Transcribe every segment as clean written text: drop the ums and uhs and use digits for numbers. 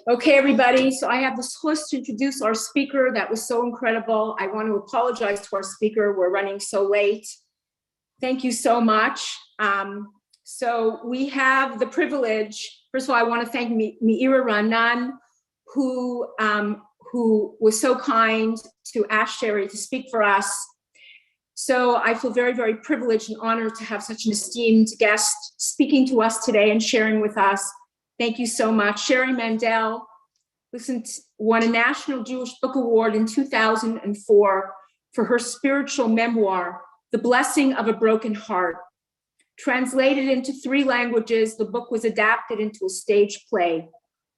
Okay, everybody, so I have this host to introduce our speaker. That was so incredible. I want to apologize to our speaker. We're running so late. Thank you so much. So we have the privilege. First of all, I want to thank Meira Ranan, who was so kind to ask Sherri to speak for us. So I feel very, very privileged and honored to have such an esteemed guest speaking to us today and sharing with us. Thank you so much. Sherri Mandell won a National Jewish Book Award in 2004 for her spiritual memoir, The Blessing of a Broken Heart. Translated into 3 languages, the book was adapted into a stage play.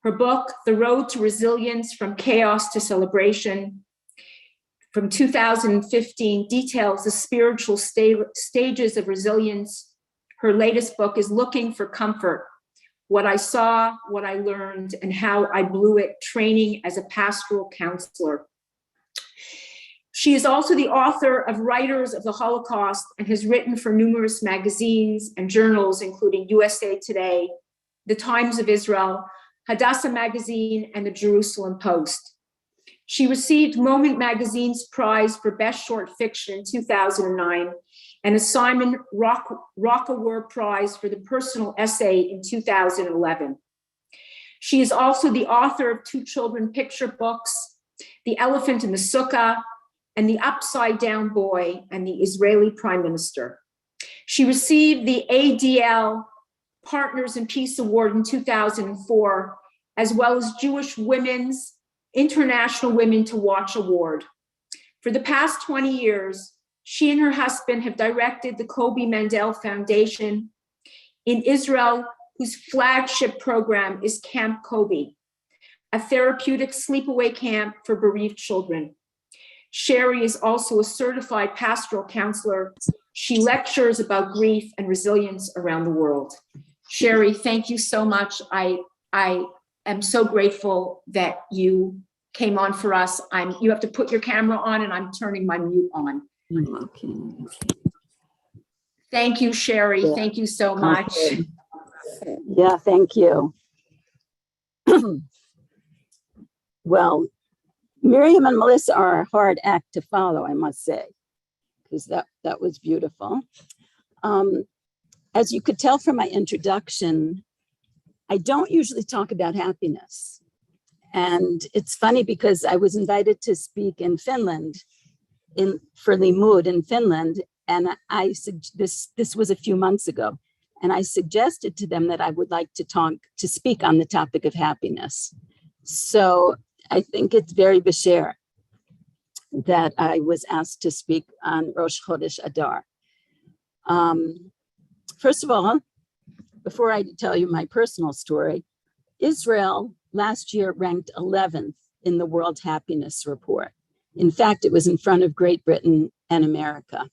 Her book, The Road to Resilience from Chaos to Celebration, from 2015, details the spiritual stages of resilience. Her latest book is Looking for Comfort: What I Saw, What I Learned, and How I Blew It, Training as a Pastoral Counselor. She is also the author of Writers of the Holocaust and has written for numerous magazines and journals, including USA Today, The Times of Israel, Hadassah Magazine, and the Jerusalem Post. She received Moment Magazine's prize for Best Short Fiction in 2009 and a Simon Rockaward Prize for the personal essay in 2011. She is also the author of 2 children's picture books, The Elephant in the Sukkah and The Upside Down Boy and the Israeli Prime Minister. She received the ADL Partners in Peace Award in 2004, as well as Jewish Women's International Women to Watch Award. For the past 20 years, she and her husband have directed the Kobe Mandell Foundation in Israel, whose flagship program is Camp Kobe, a therapeutic sleepaway camp for bereaved children. Sherri is also a certified pastoral counselor. She lectures about grief and resilience around the world. Sherri, thank you so much. I am so grateful that you came on for us. You have to put your camera on and I'm turning my mute on. Okay. Thank you, Sherri. Yeah. Thank you so much. Okay. Yeah, thank you. Well, Miriam and Melissa are a hard act to follow, I must say, because that was beautiful. As you could tell from my introduction, I don't usually talk about happiness. And it's funny because I was invited to speak in Finland, for Limud in Finland, and this was a few months ago, and I suggested to them that I would like to speak on the topic of happiness. So I think it's very b'sher that I was asked to speak on Rosh Chodesh Adar. First of all, before I tell you my personal story, Israel last year ranked 11th in the World Happiness Report. In fact, it was in front of Great Britain and America.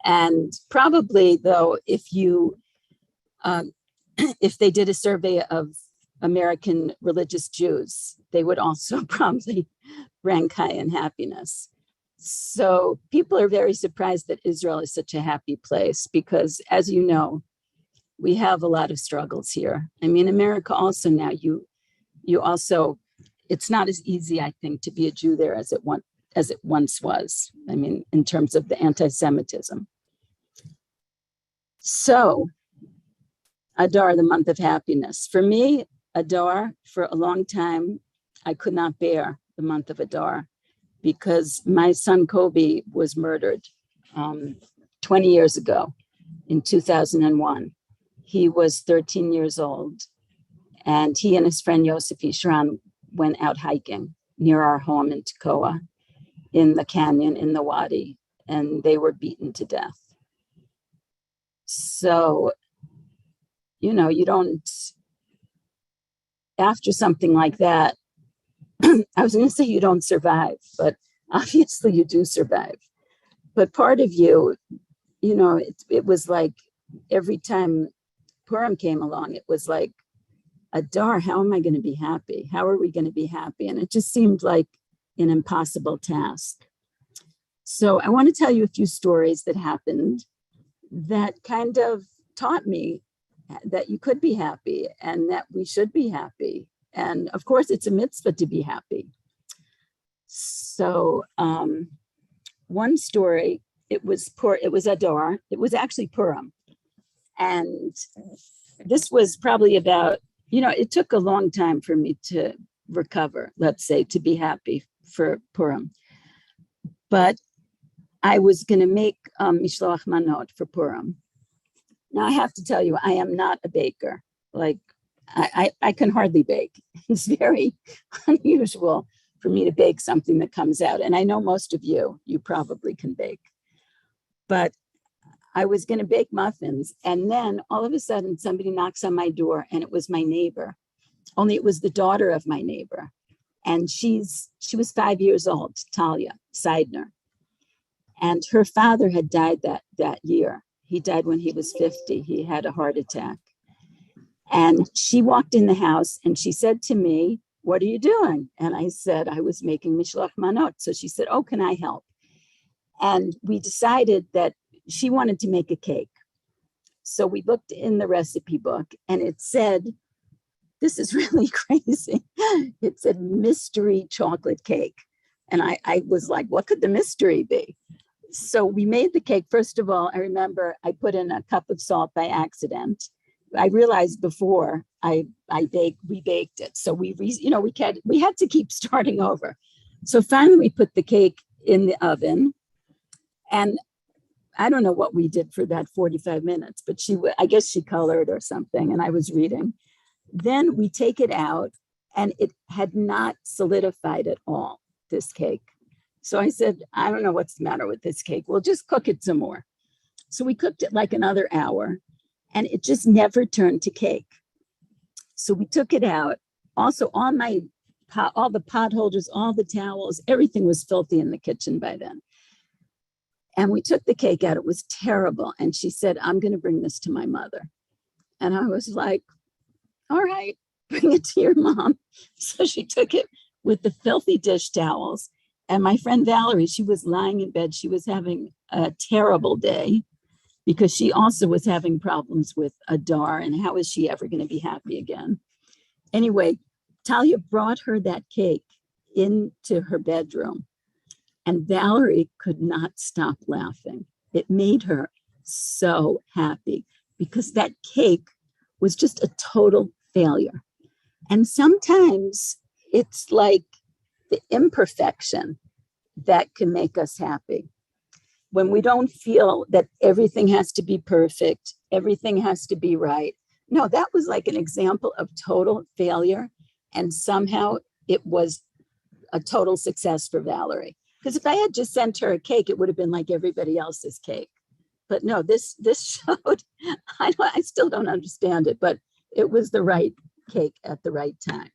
And probably, though, if they did a survey of American religious Jews, they would also probably rank high in happiness. So people are very surprised that Israel is such a happy place because, as you know, we have a lot of struggles here. I mean, America also now, you also, it's not as easy, I think, to be a Jew there as it once was. I mean, in terms of the anti-Semitism. So, Adar, the month of happiness. For me, Adar, for a long time, I could not bear the month of Adar because my son Kobe was murdered 20 years ago in 2001. He was 13 years old, and he and his friend Yosef Ishran went out hiking near our home in Tekoa, in the canyon, in the wadi, and they were beaten to death. So, you know, you don't, after something like that, I was going to say you don't survive, but obviously you do survive. But part of you, you know, it was like every time Purim came along, it was like, Adar, how am I going to be happy? How are we going to be happy? And it just seemed like an impossible task. So I want to tell you a few stories that happened that kind of taught me that you could be happy and that we should be happy And of course, it's a mitzvah to be happy. So one story, it was Adar. It was actually Purim. And this was probably about, it took a long time for me to recover, let's say, to be happy for Purim. But I was going to make mishloach manot for Purim. Now, I have to tell you, I am not a baker. Like, I can hardly bake. It's very unusual for me to bake something that comes out. And I know most of you probably can bake. But I was going to bake muffins. And then all of a sudden, somebody knocks on my door, and it was my neighbor. Only it was the daughter of my neighbor. And she was 5 years old, Talia Seidner. And her father had died that year. He died when he was 50. He had a heart attack. And she walked in the house and she said to me, "What are you doing?" And I said, "I was making mishloach manot." So she said, "Oh, can I help?" And we decided that she wanted to make a cake. So we looked in the recipe book and it said, this is really crazy. It said mystery chocolate cake. And I was like, what could the mystery be? So we made the cake. First of all, I remember I put in a cup of salt by accident. I realized before we baked it. So we had to keep starting over. So finally we put the cake in the oven, and I don't know what we did for that 45 minutes, but I guess she colored or something, and I was reading. Then we take it out, and it had not solidified at all, this cake. So I said, I don't know what's the matter with this cake. We'll just cook it some more. So we cooked it like another hour, and it just never turned to cake. So we took it out. Also, all the pot holders, all the towels, everything was filthy in the kitchen by then. And we took the cake out. It was terrible. And she said, "I'm going to bring this to my mother." And I was like, all right, bring it to your mom. So she took it with the filthy dish towels. And my friend Valerie, she was lying in bed. She was having a terrible day because she also was having problems with Adar. And how is she ever going to be happy again? Anyway, Talia brought her that cake into her bedroom. And Valerie could not stop laughing. It made her so happy because that cake was just a total failure. And sometimes it's like the imperfection that can make us happy. When we don't feel that everything has to be perfect, everything has to be right. No, that was like an example of total failure. And somehow it was a total success for Valerie. Because if I had just sent her a cake, it would have been like everybody else's cake. But no, this showed, I still don't understand it, but it was the right cake at the right time.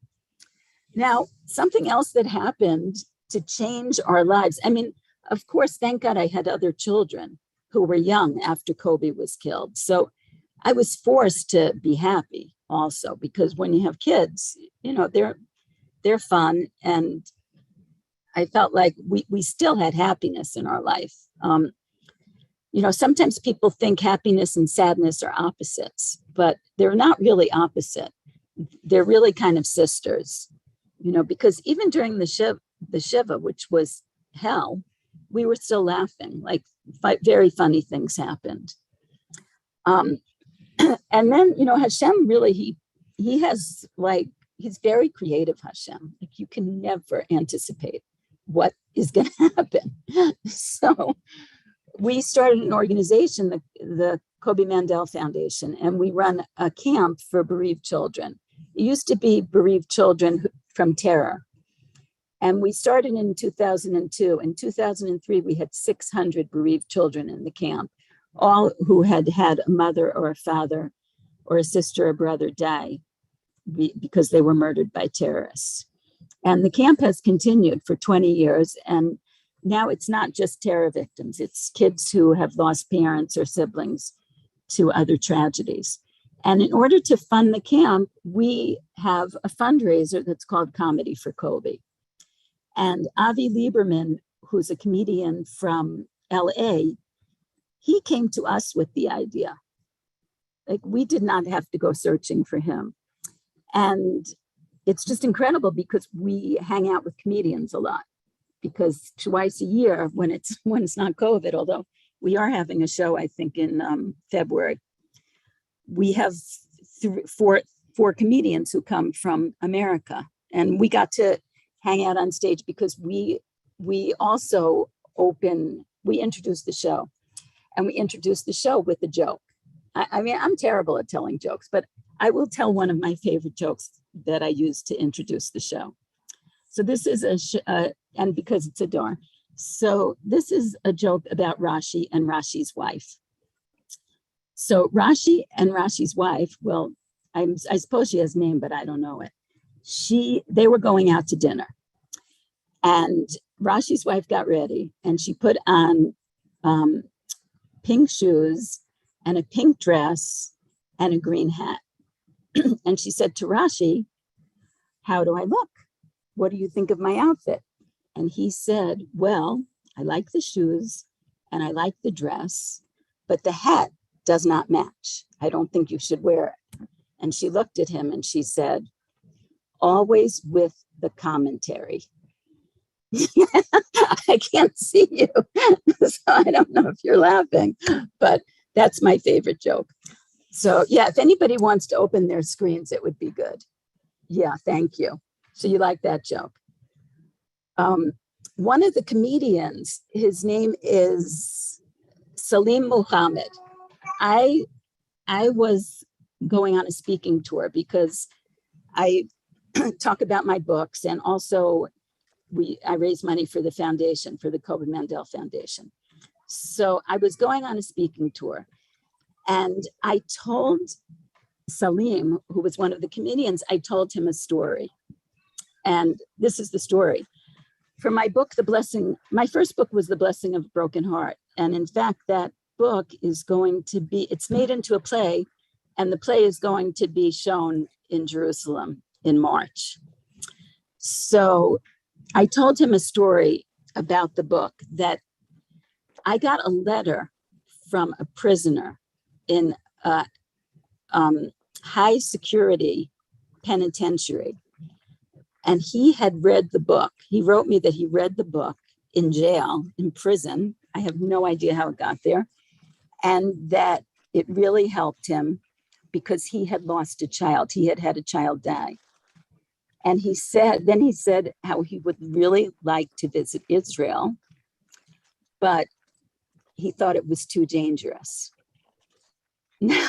Now, something else that happened to change our lives. I mean, of course, thank God I had other children who were young after Kobe was killed. So I was forced to be happy also, because when you have kids, they're fun. And I felt like we still had happiness in our life. Sometimes people think happiness and sadness are opposites, but they're not really opposite. They're really kind of sisters, because even during the Shiva, which was hell, we were still laughing, like very funny things happened. And then, Hashem really, he has he's very creative, Hashem. Like you can never anticipate what is going to happen. So we started an organization, the Kobe Mandell Foundation, and we run a camp for bereaved children. It used to be bereaved children from terror. And we started in 2002. In 2003, we had 600 bereaved children in the camp, all who had had a mother or a father or a sister or brother die because they were murdered by terrorists. And the camp has continued for 20 years. And now it's not just terror victims, it's kids who have lost parents or siblings to other tragedies. And in order to fund the camp, we have a fundraiser that's called Comedy for Kobe. And Avi Lieberman, who's a comedian from LA, he came to us with the idea. Like we did not have to go searching for him. And it's just incredible because we hang out with comedians a lot, because twice a year when it's not COVID, although we are having a show, I think in February, we have four comedians who come from America, and we got to hang out on stage because we also we introduced the show, and we introduced the show with a joke. I mean, I'm terrible at telling jokes, but I will tell one of my favorite jokes that I used to introduce the show. So this is and because it's Adar, so this is a joke about Rashi and Rashi's wife. So Rashi and Rashi's wife, well, I suppose she has a name, but I don't know it. They were going out to dinner, and Rashi's wife got ready, and she put on pink shoes and a pink dress and a green hat. And she said to Rashi, "How do I look? What do you think of my outfit?" And he said, "Well, I like the shoes and I like the dress, but the hat does not match. I don't think you should wear it." And she looked at him and she said, "Always with the commentary." I can't see you, so I don't know if you're laughing, but that's my favorite joke. So yeah, if anybody wants to open their screens, it would be good. Yeah, thank you. So you like that joke? One of the comedians, his name is Salim Muhammad. I was going on a speaking tour because I talk about my books, and also I raise money for the foundation, for the Mandell Foundation. So I was going on a speaking tour, and I told Salim, who was one of the comedians, I told him a story. And this is the story. For my book, my first book was The Blessing of a Broken Heart. And in fact, that book is going to be, it's made into a play, and the play is going to be shown in Jerusalem in March. So I told him a story about the book, that I got a letter from a prisoner in a high security penitentiary. And he had read the book. He wrote me that he read the book in jail, in prison. I have no idea how it got there. And that it really helped him because he had lost a child. He had had a child die. And he said how he would really like to visit Israel, but he thought it was too dangerous. Now,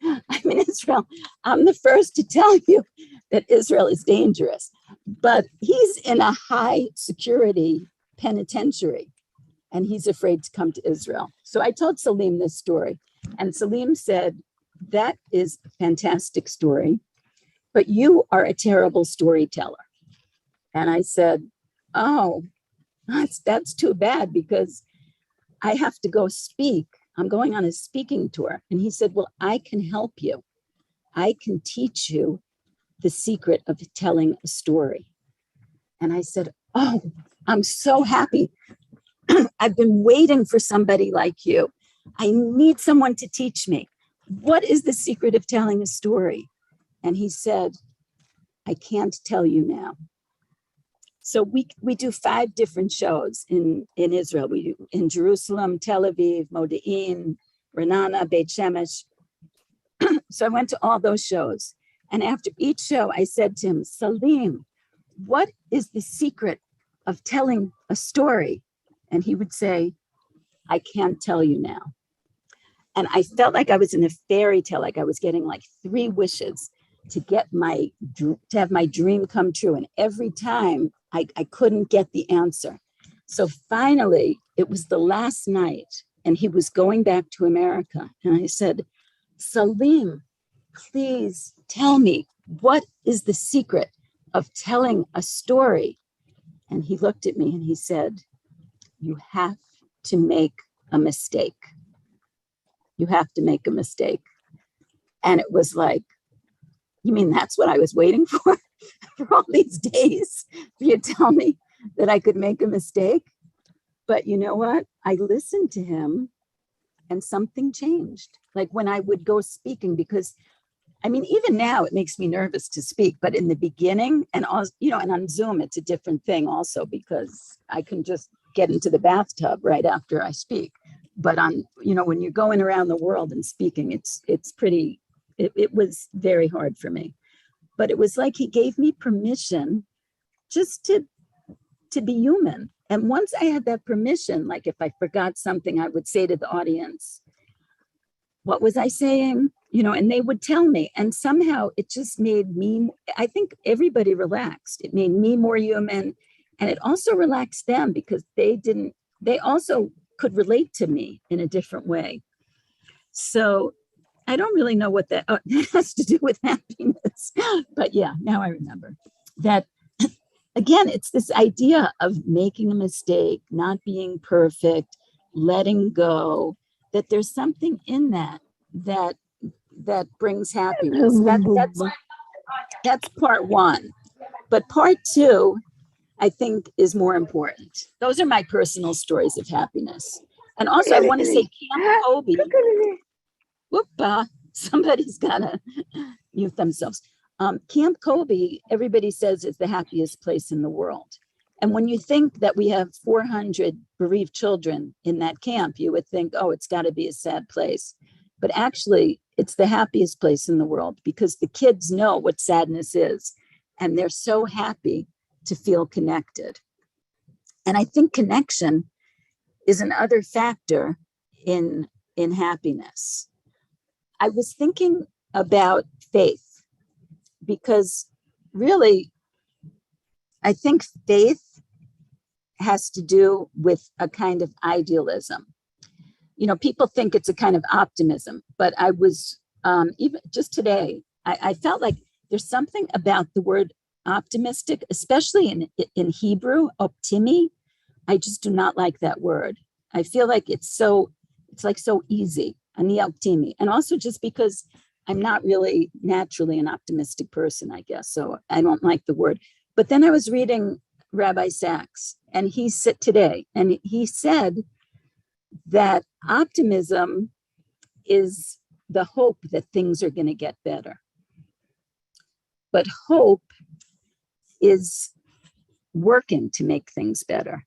I'm in Israel. I'm the first to tell you that Israel is dangerous, but he's in a high security penitentiary and he's afraid to come to Israel. So I told Salim this story, and Salim said, "That is a fantastic story, but you are a terrible storyteller." And I said, "Oh, that's too bad, because I have to go speak. I'm going on a speaking tour." And he said, "Well, I can help you. I can teach you the secret of telling a story." And I said, "Oh, I'm so happy. I've been waiting for somebody like you. I need someone to teach me. What is the secret of telling a story?" And he said, "I can't tell you now." So we do 5 different shows in Israel. We do in Jerusalem, Tel Aviv, Modi'in, Renana, Beit Shemesh. So I went to all those shows. And after each show, I said to him, "Salim, what is the secret of telling a story?" And he would say, "I can't tell you now." And I felt like I was in a fairy tale, like I was getting like 3 wishes to have my dream come true. And every time I couldn't get the answer. So finally, it was the last night and he was going back to America. And I said, "Salim, please tell me, what is the secret of telling a story?" And he looked at me and he said, "You have to make a mistake. You have to make a mistake." And it was like, "You mean that's what I was waiting for for all these days, for you to tell me that I could make a mistake?" But you know what? I listened to him and something changed. Like when I would go speaking, because I mean, even now it makes me nervous to speak, but in the beginning and also, and on Zoom, it's a different thing also because I can just get into the bathtub right after I speak. But when you're going around the world and speaking, it was very hard for me. But it was like he gave me permission just to be human. And once I had that permission, like if I forgot something, I would say to the audience, what was I saying? And they would tell me. And somehow it just made me, I think everybody relaxed. It made me more human. And it also relaxed them because they also could relate to me in a different way. So I don't really know what that has to do with happiness. But yeah, now I remember that. Again, it's this idea of making a mistake, not being perfect, letting go, that there's something in that brings happiness. That's part one. But part two, I think, is more important. Those are my personal stories of happiness. And also, I want to say Camp Kobe. Whoop, somebody's got to mute themselves. Camp Kobe, everybody says, is the happiest place in the world. And when you think that we have 400 bereaved children in that camp, you would think, oh, it's got to be a sad place. But actually, it's the happiest place in the world because the kids know what sadness is. And they're so happy to feel connected. And I think connection is another factor in happiness. I was thinking about faith. Because really, I think faith has to do with a kind of idealism. People think it's a kind of optimism, but I was, even just today, I felt like there's something about the word optimistic, especially in Hebrew, optimi. I just do not like that word. I feel like it's like so easy, ani optimi. And also just because I'm not really naturally an optimistic person, I guess. So I don't like the word. But then I was reading Rabbi Sachs, and he said that optimism is the hope that things are going to get better. But hope is working to make things better,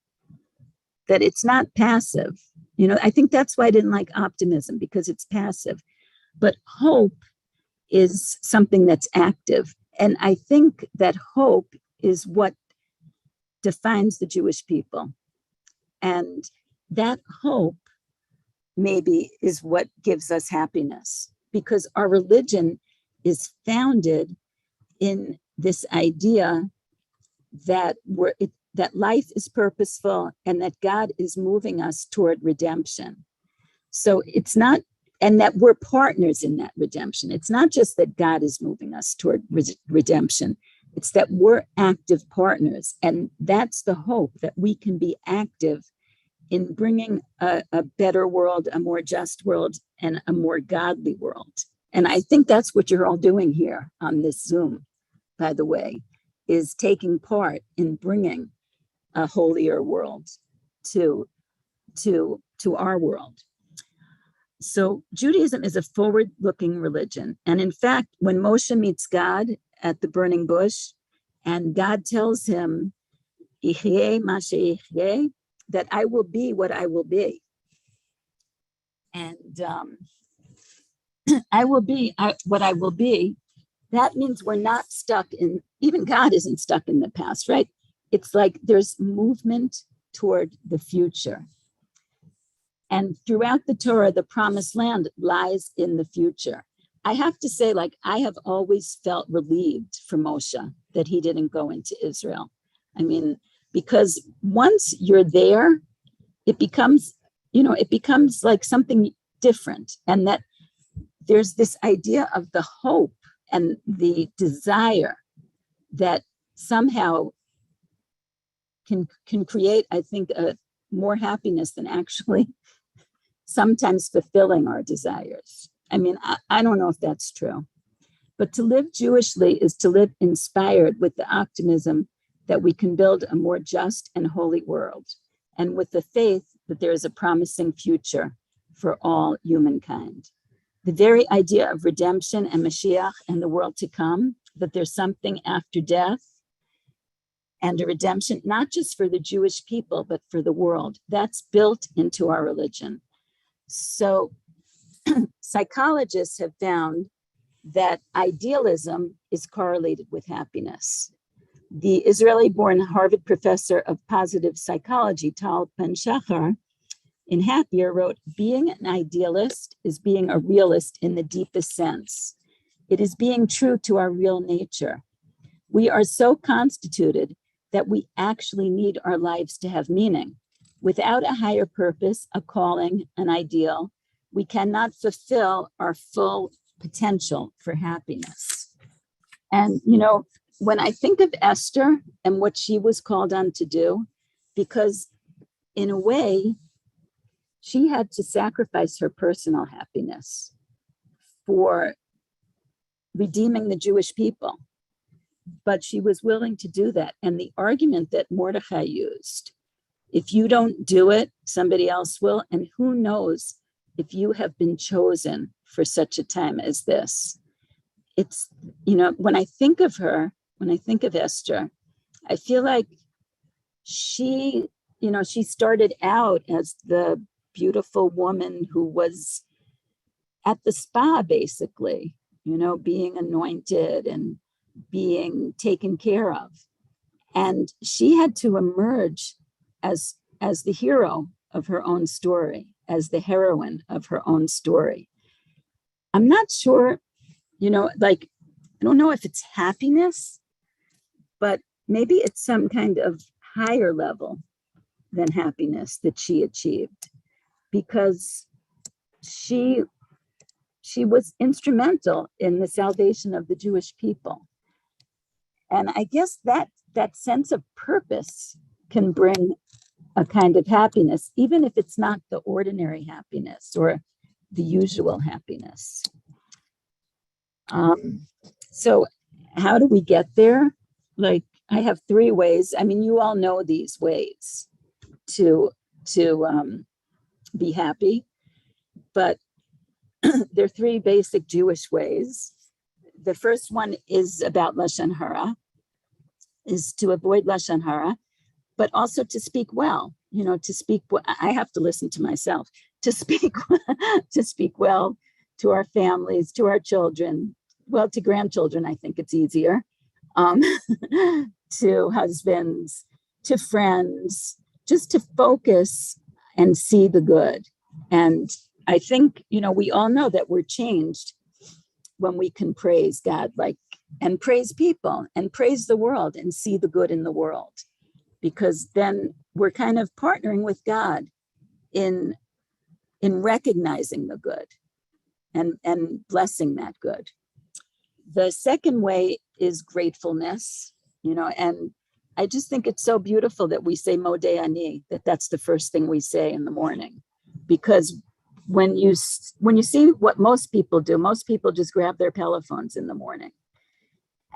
that it's not passive. I think that's why I didn't like optimism, because it's passive. But hope is something that's active. And I think that hope is what defines the Jewish people. And that hope maybe is what gives us happiness, because our religion is founded in this idea that that life is purposeful and that God is moving us toward redemption. So it's not, and that we're partners in that redemption. It's not just that God is moving us toward redemption. It's that we're active partners. And that's the hope, that we can be active in bringing a better world, a more just world, and a more godly world. And I think that's what you're all doing here on this Zoom, by the way, is taking part in bringing a holier world to our world. So Judaism is a forward-looking religion. And in fact, when Moshe meets God at the burning bush, and God tells him, "Ihyeh ma she'ihyeh," that I will be what I will be. And I will be what I will be. That means we're not stuck in, even God isn't stuck in the past, right? It's like there's movement toward the future. And throughout the Torah, the promised land lies in the future. I have to say, I have always felt relieved for Moshe that he didn't go into Israel. I mean, because once you're there, it becomes like something different. And that there's this idea of the hope and the desire that somehow can create, I think, more happiness than actually sometimes fulfilling our desires. I mean, I don't know if that's true. But to live Jewishly is to live inspired with the optimism that we can build a more just and holy world, and with the faith that there is a promising future for all humankind. the very idea of redemption and Mashiach and the world to come, that there's something after death and a redemption, not just for the Jewish people, but for the world. That's built into our religion. So psychologists have found that idealism is correlated with happiness. The Israeli-born Harvard professor of positive psychology, Tal Ben-Shahar, in Happier wrote, being an idealist is being a realist in the deepest sense. It is being true to our real nature. We are so constituted that we actually need our lives to have meaning. Without a higher purpose, a calling, an ideal, we cannot fulfill our full potential for happiness. And, when I think of Esther and what she was called on to do, because in a way, she had to sacrifice her personal happiness for redeeming the Jewish people. But she was willing to do that. And the argument that Mordechai used, if you don't do it, somebody else will. And who knows if you have been chosen for such a time as this. It's, when I think of her, when I think of Esther, I feel like she started out as the beautiful woman who was at the spa, basically, being anointed and being taken care of. And she had to emerge as the hero of her own story, as the heroine of her own story. I'm not sure, I don't know if it's happiness, but maybe it's some kind of higher level than happiness that she achieved, because she was instrumental in the salvation of the Jewish people. And I guess that sense of purpose can bring a kind of happiness, even if it's not the ordinary happiness or the usual happiness. So how do we get there? Like, I have 3 ways. I mean, you all know these ways to be happy, but there are 3 basic Jewish ways. The first one is about Lashon Hara, is to avoid Lashon Hara, but also to speak well, to speak, I have to listen to myself, to speak well to our families, to our children, well, to grandchildren, I think it's easier, to husbands, to friends, just to focus and see the good. And I think, we all know that we're changed when we can praise God, and praise people and praise the world and see the good in the world, because then we're kind of partnering with God in recognizing the good and blessing that good. The second way is gratefulness, and I just think it's so beautiful that we say Modeh Ani, that's the first thing we say in the morning, because when you see what most people do, most people just grab their telephones in the morning.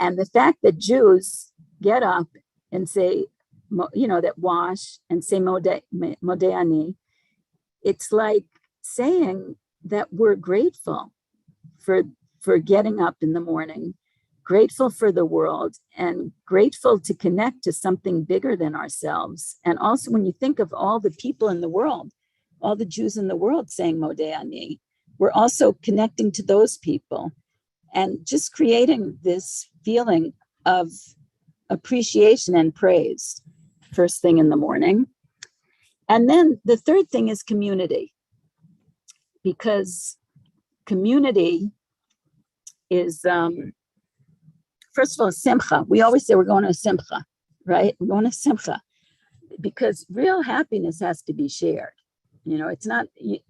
And the fact that Jews get up and say, that wash and say Modeh Ani, it's like saying that we're grateful for getting up in the morning, grateful for the world, and grateful to connect to something bigger than ourselves. And also, when you think of all the people in the world, all the Jews in the world saying Modeh Ani, we're also connecting to those people and just creating this feeling of appreciation and praise first thing in the morning. And then the third thing is community, because community is, first of all, simcha. We always say we're going to simcha, right? We're going to simcha, because real happiness has to be shared. It's not, you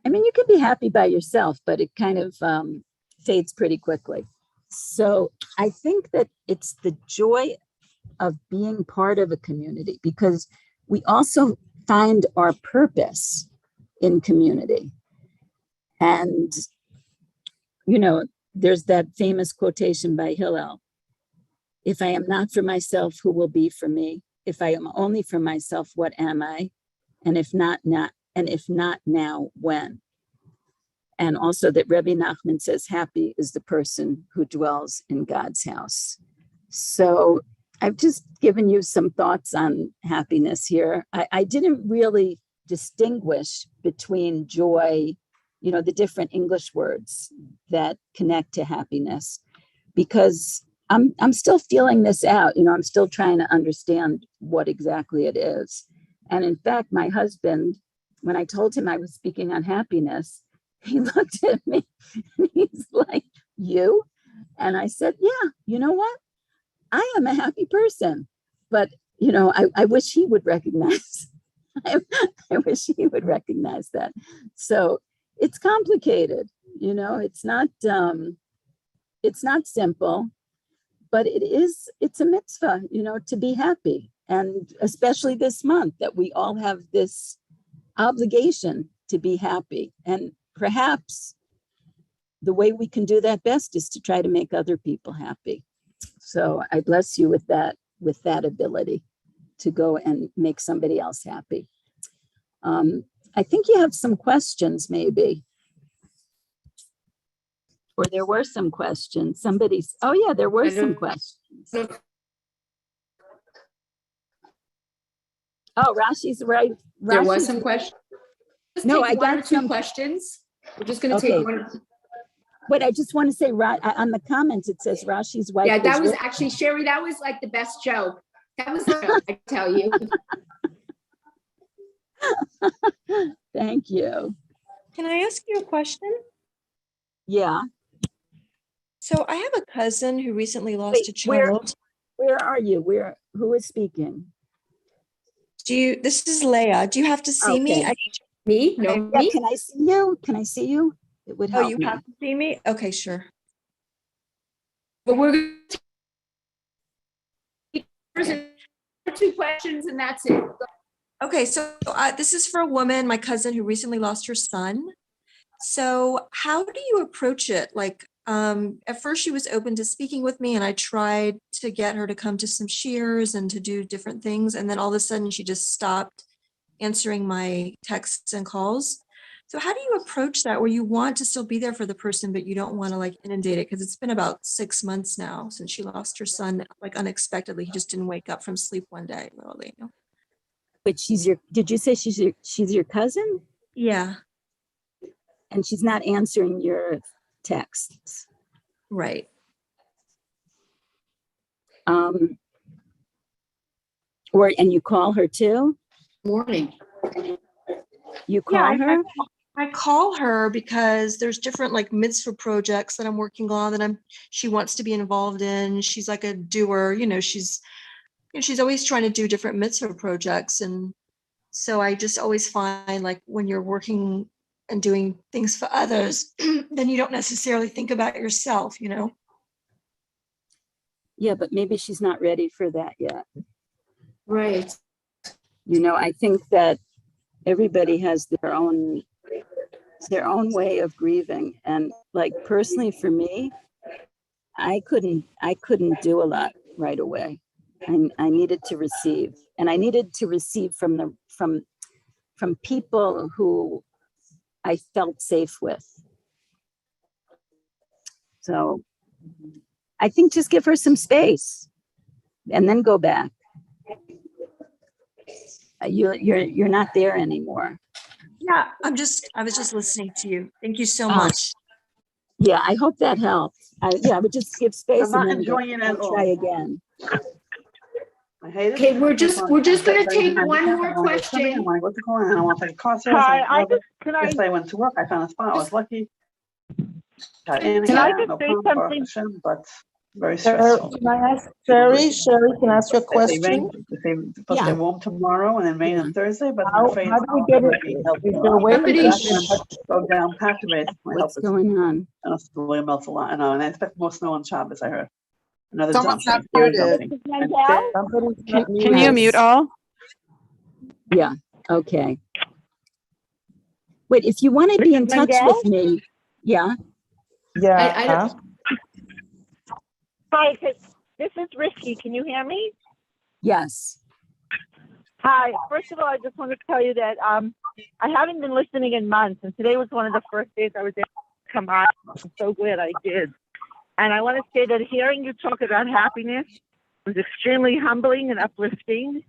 can be happy by yourself, but it kind of fades pretty quickly. So I think that it's the joy of being part of a community, because we also find our purpose in community. And, there's that famous quotation by Hillel: if I am not for myself, who will be for me? If I am only for myself, what am I? And if not now, when? And also that Rebbe Nachman says, happy is the person who dwells in God's house. So I've just given you some thoughts on happiness here. I didn't really distinguish between joy, the different English words that connect to happiness, because I'm still feeling this out. I'm still trying to understand what exactly it is. And in fact, my husband, when I told him I was speaking on happiness, he looked at me and he's like, you? And I said, yeah, you know what? I am a happy person, but I wish he would recognize. I wish he would recognize that. So it's complicated. It's not simple, but it's a mitzvah, to be happy. And especially this month that we all have this obligation to be happy. And perhaps the way we can do that best is to try to make other people happy. So I bless you with that ability to go and make somebody else happy. I think you have some questions, maybe. Or there were some questions. There were some questions. Oh, Rashi's right. There was some questions. No, I got got two some questions. We're just going to take one. But I just want to say, on the comments, it says Rashi's wife. Yeah, that was actually, Sherri, that was like the best joke. That was the joke, I tell you. Thank you. Can I ask you a question? Yeah. So I have a cousin who recently lost a child. Where are you? Who is speaking? This is Leah. Do you have to see me? Me? No, Yeah, me? can I see you? Can I see you? It would help. Oh, you have to see me? Okay, sure. But we're going to take two questions and that's it. Okay, so this is for a woman, my cousin who recently lost her son. So how do you approach it? Like, at first she was open to speaking with me and I tried to get her to come to some shears and to do different things. And then all of a sudden she just stopped answering my texts and calls. So how do you approach that where you want to still be there for the person, but you don't want to like inundate it? Because it's been about 6 months now since she lost her son, like unexpectedly. He just didn't wake up from sleep one day, literally. But did you say she's your cousin? Yeah. And she's not answering your texts. Right. And you call her too? Morning. You call her? I call her because there's different like mitzvah projects that I'm working on that she wants to be involved in. She's like a doer, she's always trying to do different mitzvah projects. And so I just always find like when you're working and doing things for others, then you don't necessarily think about yourself, Yeah, but maybe she's not ready for that yet. Right. I think that everybody has their own way of grieving. And like personally for me, I couldn't do a lot right away. I needed to receive, and I needed to receive from people who I felt safe with. So I think just give her some space and then go back. You're not there anymore. Yeah, I was just listening to you. Thank you so much. Yeah, I hope that helps. I would just give space. I'm not and then enjoying it at all. try again. I hate it. Okay, we're just going to take one more question. I want to go to the corner and I want to take a car. Hi, Yesterday I went to work. I found a spot. I was lucky. Got in, Can I got out, just no say problem, Baruch something? Hashem, but very stressful. Can I ask Sherri? Sherri, can I ask you a They question? rain, it's supposed to be warm tomorrow and then rain on Thursday, but How I'm afraid do we get it? Is there a way to get go down Pactivate. What's going on? And it's really melts a lot. I know, and I expect more snow on Shabbos, I heard. Another Someone's dumping. not muted. dumping. Somebody's not Can you muted. mute all? Yeah. Okay. Wait, if you want to be in touch Mandell? with me, yeah. Yeah. I don't. Hi, this is Risky. Can you hear me? Yes. Hi. First of all, I just want to tell you that I haven't been listening in months, and today was one of the first days I was able to come on. I'm so glad I did. And I want to say that hearing you talk about happiness was extremely humbling and uplifting.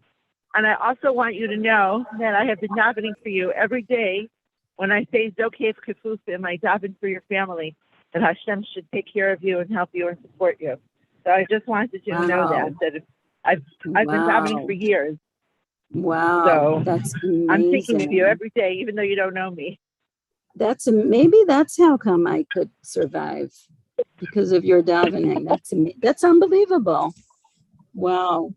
And I also want you to know that I have been davening for you every day. When I say Zokev Kefusim, I daven for your family, that Hashem should take care of you and help you and support you. So I just wanted you to know that I've been davening for years. Wow, So that's amazing. I'm thinking of you every day, even though you don't know me. Maybe that's how come I could survive, because of your davening. That's unbelievable. Wow,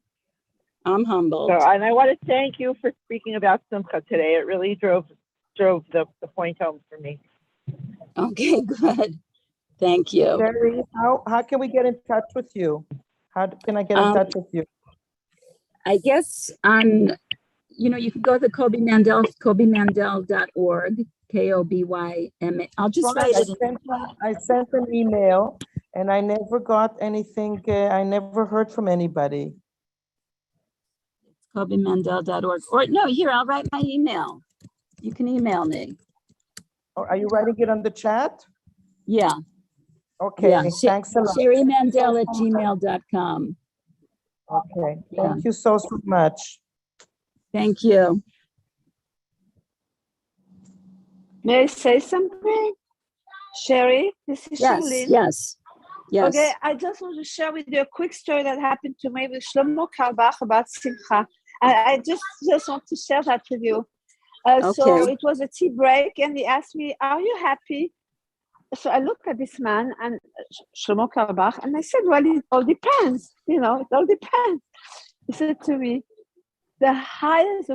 I'm humbled. So, and I want to thank you for speaking about Simcha today. It really drove the point home for me. Okay, good. Thank you. Sherri, how can we get in touch with you? How can I get in touch with you? I guess you can go to Kobe Mandell, kobymandell.org, KOBYMA. I'll just write it. I sent an email and I never got anything. I never heard from anybody. kobymandell.org. Or no, here, I'll write my email. You can email me. Oh, are you writing it on the chat? Yeah. Okay, Yeah. thanks a lot. SherriMandell@gmail.com. Okay, thank you so much. Thank you. May I say something? Sherri, this is Yes, Charlene. yes. Okay, I just want to share with you a quick story that happened to me with Shlomo Carlebach about Simcha. I just want to share that with you. So it was a tea break and he asked me, are you happy? So I looked at this man and Shlomo Carlebach and I said, well, it all depends. It all depends. He said to me, the highest